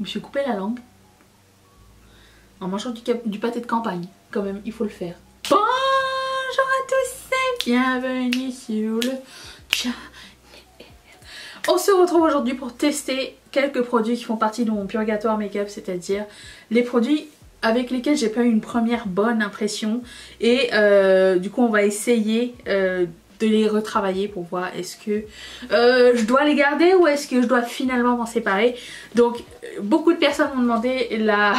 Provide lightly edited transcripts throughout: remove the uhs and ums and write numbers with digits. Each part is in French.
me suis coupé la langue en mangeant du pâté de campagne. Quand même, il faut le faire. Bonjour à tous et bienvenue sur le channel. On se retrouve aujourd'hui pour tester quelques produits qui font partie de mon purgatoire make-up, c'est-à-dire les produits avec lesquels j'ai pas eu une première bonne impression. Et du coup, on va essayer de les retravailler pour voir est-ce que je dois les garder ou est-ce que je dois finalement m'en séparer. Donc, beaucoup de personnes m'ont demandé la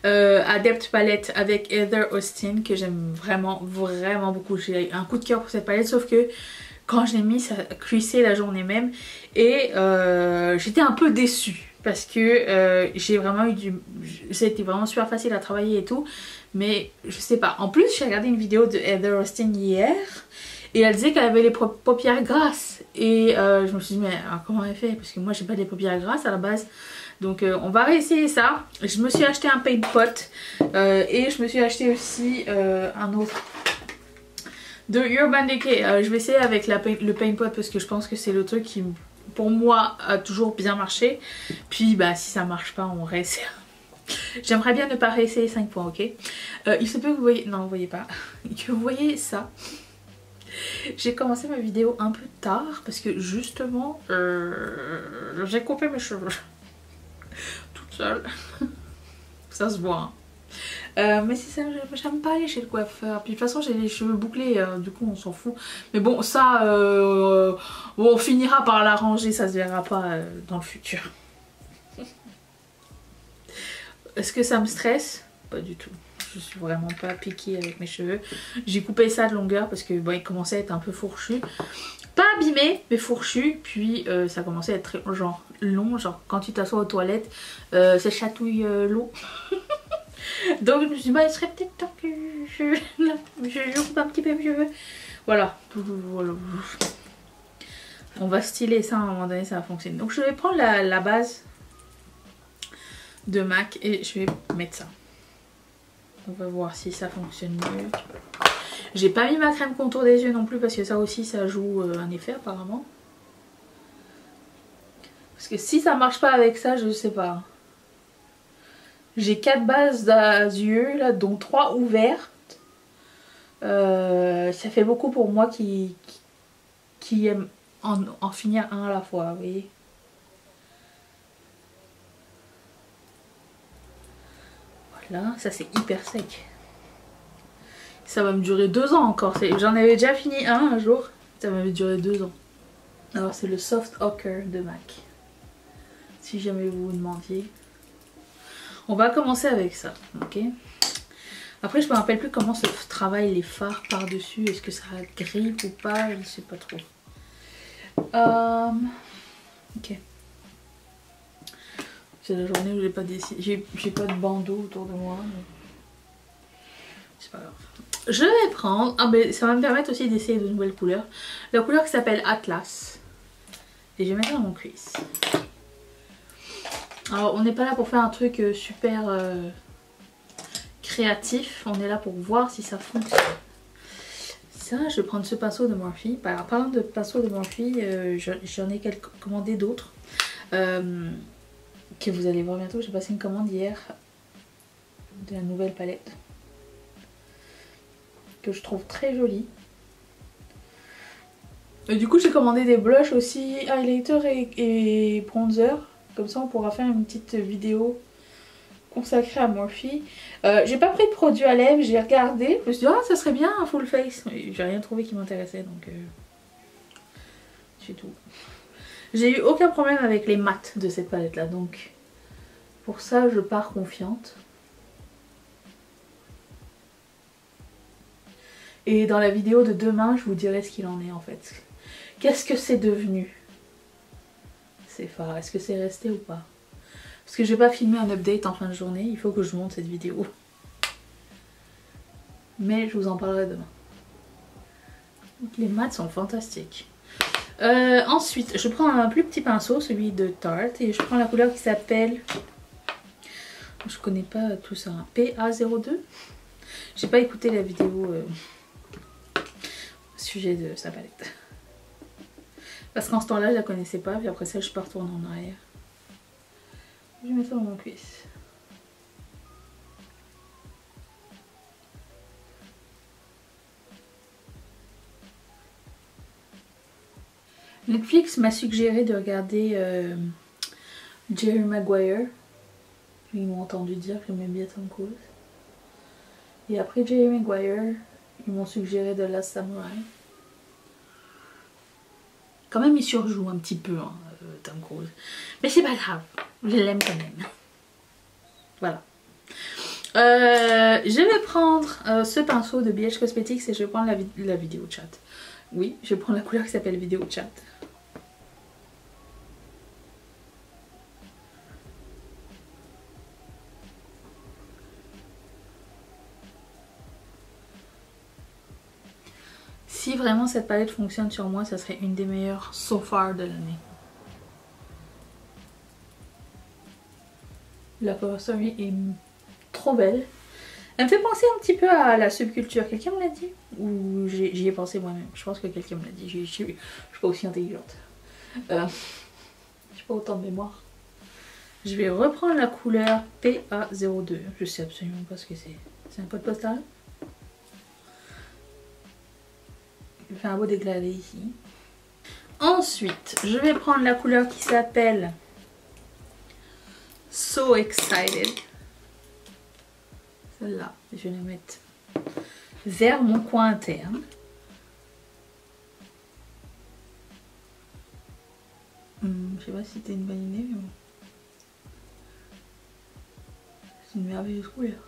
Adept palette avec Heather Austin que j'aime vraiment beaucoup. J'ai un coup de cœur pour cette palette, sauf que quand je l'ai mis ça cuissait la journée même et j'étais un peu déçue parce que j'ai vraiment eu du... C'était vraiment super facile à travailler et tout, mais je sais pas. En plus j'ai regardé une vidéo de Heather Austin hier et elle disait qu'elle avait les paupières grasses et je me suis dit mais alors, comment elle fait, parce que moi j'ai pas des paupières grasses à la base. Donc on va réessayer ça. Je me suis acheté un paint pot et je me suis acheté aussi un autre de Urban Decay. Je vais essayer avec le paint pot parce que je pense que c'est le truc qui pour moi a toujours bien marché. Puis bah si ça marche pas on réessaye. J'aimerais bien ne pas réessayer 5 points, ok. Il se peut que vous voyez, non vous voyez pas, que vous voyez ça. J'ai commencé ma vidéo un peu tard parce que justement j'ai coupé mes cheveux toute seule. Ça se voit hein. Mais c'est ça, j'aime pas aller chez le coiffeur. Puis de toute façon j'ai les cheveux bouclés, du coup on s'en fout. Mais bon ça on finira par l'arranger, ça se verra pas dans le futur. Est-ce que ça me stresse? Pas du tout. Je suis vraiment pas piquée avec mes cheveux. J'ai coupé ça de longueur parce que bon, il commençait à être un peu fourchu. Pas abîmé mais fourchu. Puis ça commençait à être très, genre long, genre quand tu t'assois aux toilettes ça chatouille l'eau. Donc je me suis dit bah il serait peut-être temps que je coupe un petit peu mes cheveux. Voilà. On va styler ça à un moment donné, ça va fonctionner. Donc je vais prendre la base de MAC et je vais mettre ça. On va voir si ça fonctionne mieux. J'ai pas mis ma crème contour des yeux non plus parce que ça aussi ça joue un effet apparemment. Parce que si ça marche pas avec ça je sais pas. J'ai 4 bases d'yeux là dont 3 ouvertes. Ça fait beaucoup pour moi qui aime en finir un à la fois, vous voyez. Voilà, ça c'est hyper sec. Ça va me durer 2 ans encore. J'en avais déjà fini un jour. Ça m'avait duré 2 ans. Alors c'est le Soft Ochre de MAC. Si jamais vous vous demandiez. On va commencer avec ça, ok. Après je me rappelle plus comment se travaillent les fards par dessus. Est-ce que ça grippe ou pas, je ne sais pas trop. Ok. C'est la journée où j'ai pas décidé. J'ai pas de bandeau autour de moi. Mais... c'est pas grave. Je vais prendre. Ah ben ça va me permettre aussi d'essayer de nouvelles couleurs. La couleur qui s'appelle Atlas. Et je vais mettre dans mon cuisse. Alors on n'est pas là pour faire un truc super créatif. On est là pour voir si ça fonctionne. Ça, je vais prendre ce pinceau de Morphe. Alors, parlant de pinceau de Morphe, j'en ai commandé d'autres. Que vous allez voir bientôt. J'ai passé une commande hier de la nouvelle palette que je trouve très jolie. Et du coup j'ai commandé des blushs aussi, highlighter et bronzer. Comme ça on pourra faire une petite vidéo consacrée à Morphe. J'ai pas pris de produit à lèvres, j'ai regardé. Je me suis dit ah ça serait bien un full face. J'ai rien trouvé qui m'intéressait donc c'est tout. J'ai eu aucun problème avec les mats de cette palette là, donc pour ça je pars confiante. Et dans la vidéo de demain je vous dirai ce qu'il en est en fait. Qu'est-ce que c'est devenu ces fards? Est-ce que c'est resté ou pas? Parce que je vais pas filmer un update en fin de journée, il faut que je monte cette vidéo. Mais je vous en parlerai demain. Donc, les mats sont fantastiques. Ensuite, je prends un plus petit pinceau, celui de Tarte, et je prends la couleur qui s'appelle... je connais pas tout ça, hein. PA02. J'ai pas écouté la vidéo au sujet de sa palette. Parce qu'en ce temps-là, je la connaissais pas, puis après ça, je suis pas retournée en arrière. Je vais mettre ça dans mon cuisse. Netflix m'a suggéré de regarder Jerry Maguire. Ils m'ont entendu dire que j'aimais bien Tom Cruise. Et après Jerry Maguire, ils m'ont suggéré The Last Samurai. Quand même, il surjoue un petit peu, hein, Tom Cruise. Mais c'est pas grave, je l'aime quand même. Voilà. Je vais prendre ce pinceau de BH Cosmetics et je vais prendre la vidéo chat. Oui, je vais prendre la couleur qui s'appelle vidéo chat. Si vraiment cette palette fonctionne sur moi, ça serait une des meilleures so far de l'année. La Cover Story est trop belle. Elle me fait penser un petit peu à la subculture. Quelqu'un me l'a dit? Ou j'y ai pensé moi-même? Je pense que quelqu'un me l'a dit. Je suis pas aussi intelligente. J'ai pas autant de mémoire. Je vais reprendre la couleur PA02. Je sais absolument pas ce que c'est. C'est un code postal? Je fais un beau dégradé ici. Ensuite, je vais prendre la couleur qui s'appelle So Excited. Celle-là, je vais la mettre vers mon coin interne. Je sais pas si c'était une bonne idée, mais bon. C'est une merveilleuse couleur.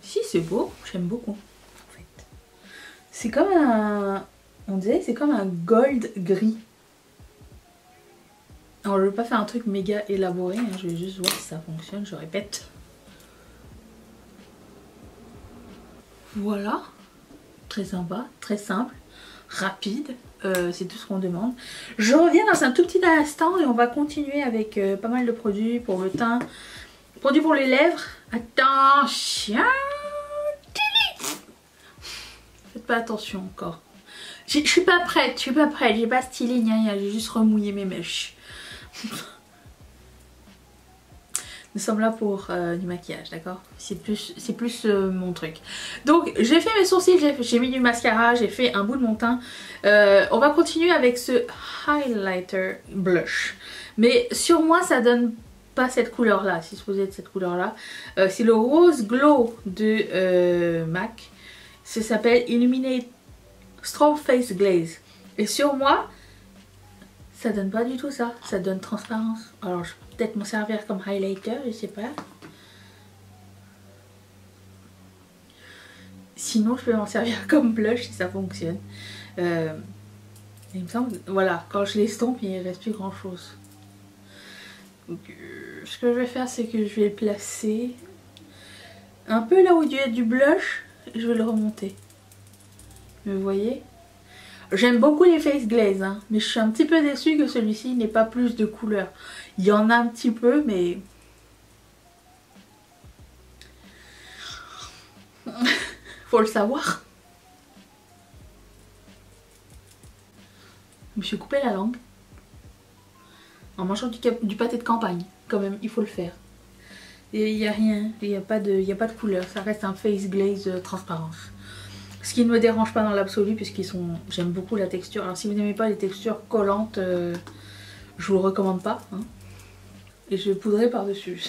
Si, c'est beau, j'aime beaucoup. C'est comme un... On dirait que c'est comme un gold gris. Alors je vais pas faire un truc méga élaboré, hein, je vais juste voir si ça fonctionne, je répète. Voilà. Très sympa, très simple, rapide, c'est tout ce qu'on demande. Je reviens dans un tout petit instant et on va continuer avec pas mal de produits pour le teint, produits pour les lèvres. Attention! Faites pas attention encore. Je suis pas prête, j'ai pas stylé ni rien, j'ai juste remouillé mes mèches. Nous sommes là pour du maquillage, d'accord? C'est plus mon truc. Donc j'ai fait mes sourcils, j'ai mis du mascara, j'ai fait un bout de mon teint. On va continuer avec ce highlighter blush. Mais sur moi ça donne pas cette couleur là, c'est supposé être cette couleur là. C'est le Rose Glow de MAC. Ça s'appelle Illuminate Strobe Face Glaze. Et sur moi, ça donne pas du tout ça. Ça donne transparence. Alors je peux peut-être m'en servir comme highlighter, je sais pas. Sinon je peux m'en servir comme blush si ça fonctionne. Il me semble, voilà, quand je l'estompe il ne reste plus grand chose. Donc, ce que je vais faire c'est que je vais le placer un peu là où il y a du blush. Je vais le remonter. Vous voyez? J'aime beaucoup les face glaze, hein, mais je suis un petit peu déçue que celui-ci n'ait pas plus de couleurs. Il y en a un petit peu, mais... faut le savoir. Je me suis coupé la langue. En mangeant du pâté de campagne. Quand même, il faut le faire. Et il n'y a rien, il n'y a pas de couleur, ça reste un face glaze transparence. Ce qui ne me dérange pas dans l'absolu puisqu'ils sont... J'aime beaucoup la texture. Alors si vous n'aimez pas les textures collantes, je vous le recommande pas. Hein. Et je poudrais par-dessus.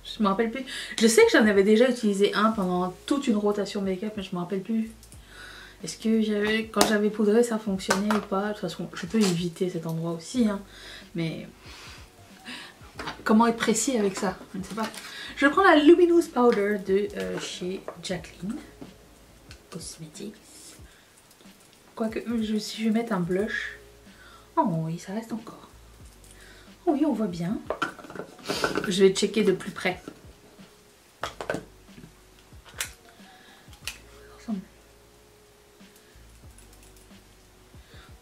Je me rappelle plus. Je sais que j'en avais déjà utilisé un pendant toute une rotation make-up, mais je me rappelle plus. Est-ce que quand j'avais poudré ça fonctionnait ou pas? De toute façon, je peux éviter cet endroit aussi. Hein. Mais comment être précis avec ça? Je ne sais pas. Je prends la Luminous Powder de chez Jacqueline Cosmetics. Quoique, si je vais mettre un blush. Oh oui, ça reste encore. Oh oui, on voit bien. Je vais checker de plus près.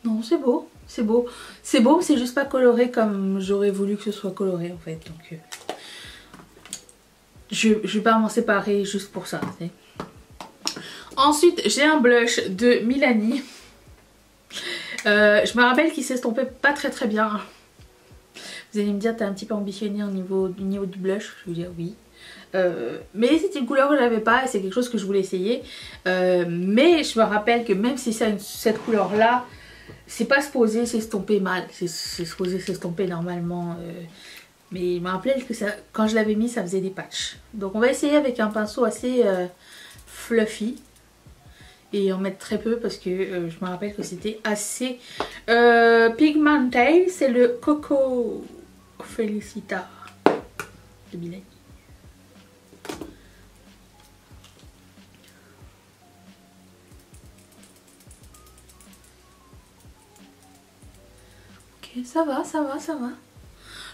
Non, c'est beau. C'est beau. C'est beau, c'est juste pas coloré comme j'aurais voulu que ce soit coloré en fait. Donc... Je vais pas m'en séparer juste pour ça. T'sais. Ensuite, j'ai un blush de Milani. Je me rappelle qu'il s'estompait pas très bien. Vous allez me dire, t'es un petit peu ambitionné au niveau du blush. Je vais vous dire oui. Mais c'est une couleur que j'avais pas et c'est quelque chose que je voulais essayer. Mais je me rappelle que même si cette couleur là, c'est pas supposé s'estomper mal, c'est supposé s'estomper normalement. Mais il me rappelait que ça, quand je l'avais mis, ça faisait des patchs. Donc on va essayer avec un pinceau assez fluffy. Et en mettre très peu parce que je me rappelle que c'était assez pigmenté. C'est le Coco Felicita de Milani. Ok, ça va, ça va, ça va.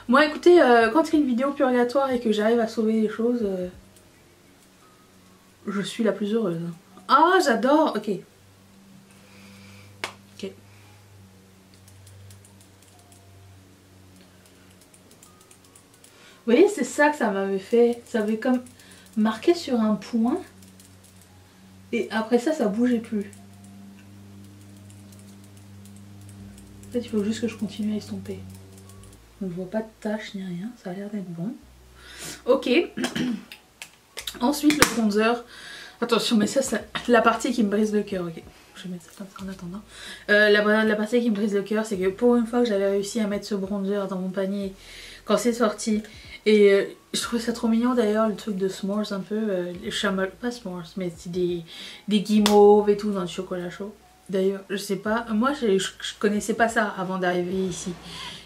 Moi écoutez, quand c'est une vidéo purgatoire et que j'arrive à sauver des choses, je suis la plus heureuse. Ah, j'adore. Ok. Ok. Vous voyez, c'est ça que ça m'avait fait. Ça avait comme marqué sur un point. Et après ça, ça bougeait plus. En fait, il faut juste que je continue à estomper. On ne voit pas de taches ni rien. Ça a l'air d'être bon. Ok. Ensuite, le bronzer. Attention, mais ça, c'est la partie qui me brise le cœur. Ok. Je vais mettre ça comme ça en attendant. La partie qui me brise le cœur, c'est que pour une fois que j'avais réussi à mettre ce bronzer dans mon panier quand c'est sorti. Et je trouvais ça trop mignon d'ailleurs, le truc de s'mores un peu. Les chamallows, pas s'mores, mais c'est des guimauves et tout dans le chocolat chaud. D'ailleurs, je sais pas, moi je connaissais pas ça avant d'arriver ici.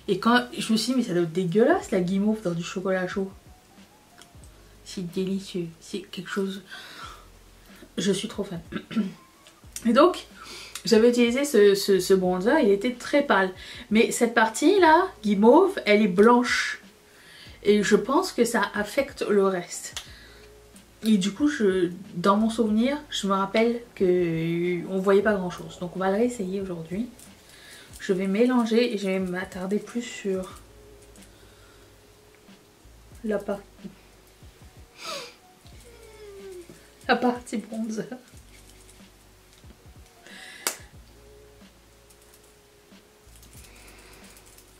Et quand je me suis dit, mais ça doit être dégueulasse la guimauve dans du chocolat chaud. C'est délicieux, c'est quelque chose. Je suis trop fan. Et donc, j'avais utilisé ce bronzer, il était très pâle. Mais cette partie là, guimauve, elle est blanche. Et je pense que ça affecte le reste. Et du coup, dans mon souvenir, je me rappelle qu'on voyait pas grand chose. Donc on va le réessayer aujourd'hui. Je vais mélanger et je vais m'attarder plus sur la partie bronzer.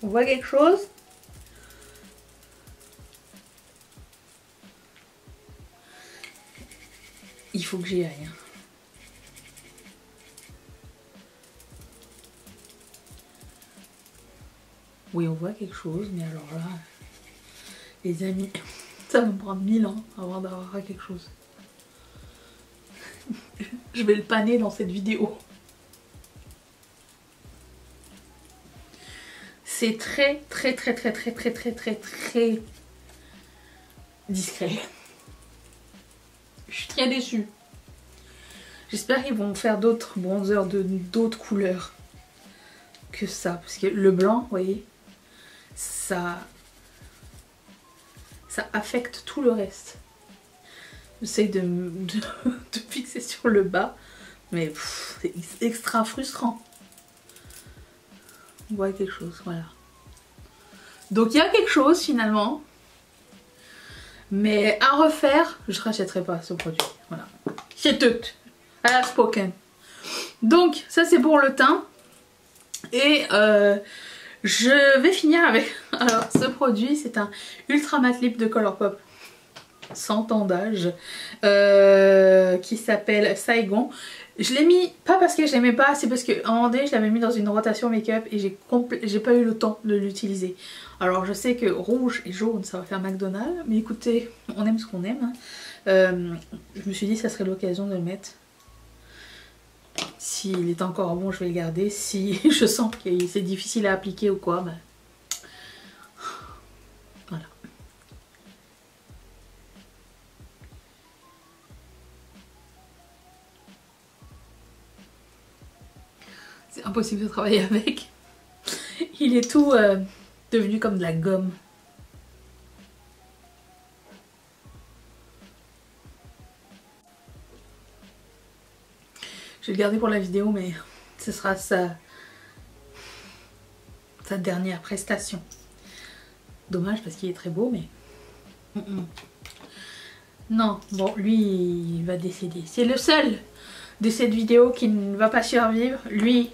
On voit quelque chose? Il faut que j'y aille. Oui, on voit quelque chose, mais alors là, les amis, ça va me prendre 1000 ans avant d'avoir quelque chose. Je vais le paner dans cette vidéo. C'est très discret. Je suis très déçue. J'espère qu'ils vont faire d'autres bronzers d'autres couleurs que ça. Parce que le blanc, vous voyez, ça affecte tout le reste. J'essaie de fixer sur le bas. Mais c'est extra frustrant. On voit quelque chose, voilà. Donc il y a quelque chose finalement. Mais à refaire, je ne rachèterai pas ce produit. Voilà. C'est tout. I have spoken. Donc ça c'est pour le teint. Et je vais finir avec... Alors ce produit c'est un Ultra Matte Lip de Colourpop. 100 ans d'âge. Qui s'appelle Saigon. Je l'ai mis, pas parce que je l'aimais pas, c'est parce qu'à un moment donné je l'avais mis dans une rotation make-up et j'ai pas eu le temps de l'utiliser. Alors je sais que rouge et jaune ça va faire McDonald's, mais écoutez, on aime ce qu'on aime. Je me suis dit que ça serait l'occasion de le mettre. S'il est encore bon, je vais le garder. Si je sens que c'est difficile à appliquer ou quoi, ben... voilà. C'est impossible de travailler avec. Il est tout devenu comme de la gomme. Je vais le garder pour la vidéo, mais ce sera sa dernière prestation. Dommage parce qu'il est très beau, mais... Non, bon, lui, il va décéder. C'est le seul de cette vidéo qui ne va pas survivre. Lui,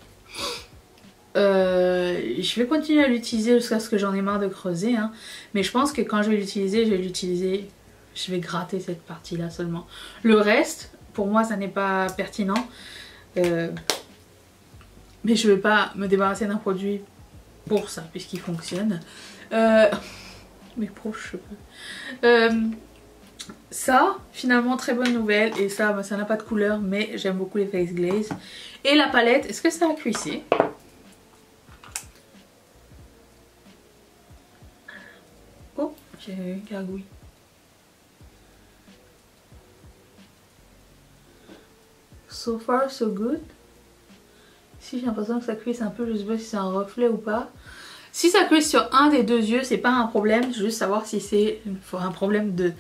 Je vais continuer à l'utiliser jusqu'à ce que j'en ai marre de creuser, hein. Mais je pense que quand je vais l'utiliser, je vais gratter cette partie-là seulement. Le reste, pour moi, ça n'est pas pertinent. Mais je vais pas me débarrasser d'un produit pour ça, puisqu'il fonctionne. Mes proches cheveux. Ça, finalement, très bonne nouvelle. Et ça, bah, ça n'a pas de couleur, mais j'aime beaucoup les face glaze. Et la palette, est-ce que ça a cuissé? Oh, j'ai une gargouille. So far, so good. Si j'ai l'impression que ça cuisse un peu, je sais pas si c'est un reflet ou pas. Si ça cuisse sur un des deux yeux, c'est pas un problème. Je veux juste savoir si c'est un problème de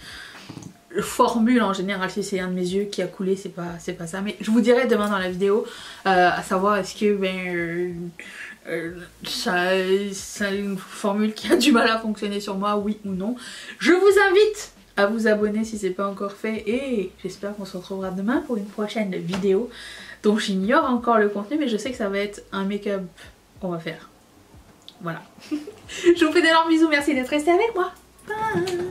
formule en général. Si c'est un de mes yeux qui a coulé, c'est pas ça. Mais je vous dirai demain dans la vidéo à savoir est-ce que c'est une formule qui a du mal à fonctionner sur moi, oui ou non. Je vous invite à vous abonner si c'est pas encore fait et j'espère qu'on se retrouvera demain pour une prochaine vidéo dont j'ignore encore le contenu, mais je sais que ça va être un make-up qu'on va faire. Voilà. Je vous fais d'énormes bisous, merci d'être resté avec moi. Bye.